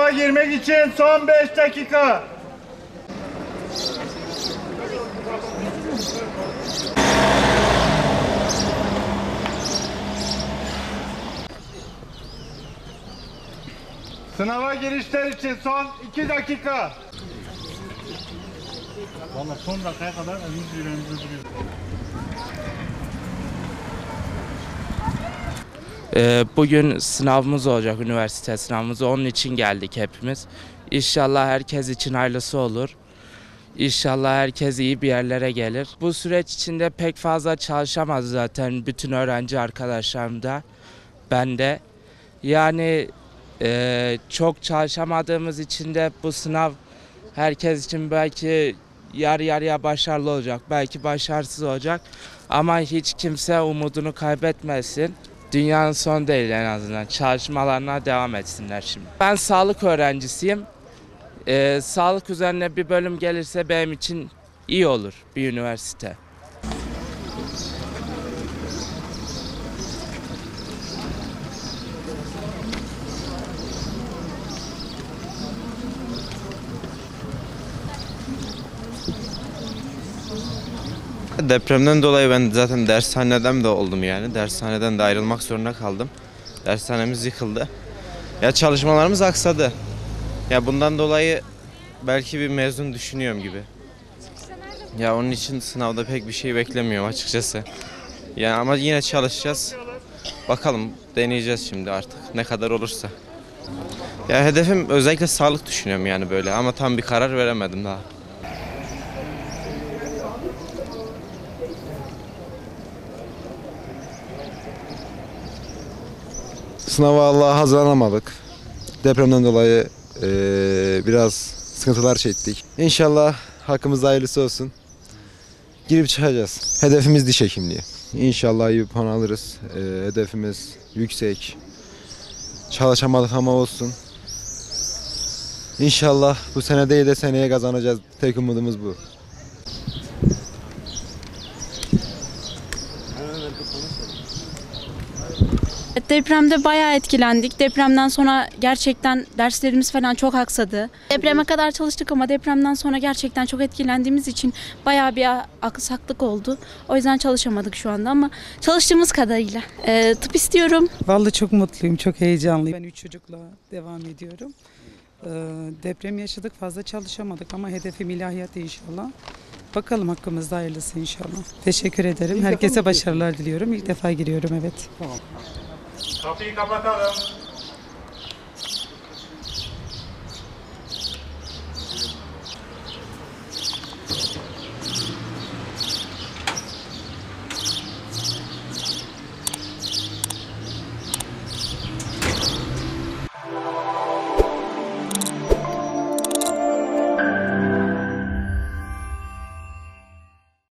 Sınava girmek için son 5 dakika. Sınava girişler için son 2 dakika. Vallahi son dakikaya kadar elimiz yüreğimizde duruyor. Bugün sınavımız olacak, üniversite sınavımız. Onun için geldik hepimiz. İnşallah herkes için hayırlısı olur. İnşallah herkes iyi bir yerlere gelir. Bu süreç içinde pek fazla çalışamaz zaten bütün öğrenci arkadaşlarım da. Ben de. Yani çok çalışamadığımız için de bu sınav herkes için belki yarı yarıya başarılı olacak. Belki başarısız olacak. Ama hiç kimse umudunu kaybetmesin. Dünyanın sonu değil en azından. Çalışmalarına devam etsinler şimdi. Ben sağlık öğrencisiyim. Sağlık üzerine bir bölüm gelirse benim için iyi olur bir üniversite. Depremden dolayı ben zaten dershaneden de oldum yani. Dershaneden de ayrılmak zorunda kaldım. Dershanemiz yıkıldı. Ya çalışmalarımız aksadı. Ya bundan dolayı belki bir mezun düşünüyorum gibi. Ya onun için sınavda pek bir şey beklemiyorum açıkçası. Ya ama yine çalışacağız. Bakalım deneyeceğiz şimdi artık ne kadar olursa. Ya hedefim özellikle sağlık düşünüyorum yani böyle ama tam bir karar veremedim daha. Sınava Allah'a hazırlanamadık. Depremden dolayı biraz sıkıntılar çektik. İnşallah hakkımızda hayırlısı olsun. Girip çıkacağız. Hedefimiz diş hekimliği. İnşallah iyi bir puan alırız. Hedefimiz yüksek. Çalışamadık ama olsun. İnşallah bu sene değil de seneye kazanacağız. Tek umudumuz bu. Depremde bayağı etkilendik. Depremden sonra gerçekten derslerimiz falan çok aksadı. Depreme kadar çalıştık ama depremden sonra gerçekten çok etkilendiğimiz için bayağı bir aksaklık oldu. O yüzden çalışamadık şu anda ama çalıştığımız kadarıyla. Tıp istiyorum. Vallahi çok mutluyum, çok heyecanlıyım. Ben 3 çocukla devam ediyorum. Deprem yaşadık, fazla çalışamadık ama hedefim ilahiyat inşallah. Bakalım hakkımızda hayırlısı inşallah. Teşekkür ederim. Herkese başarılar diliyorum. İlk defa giriyorum, evet. Kapıyı kapatalım.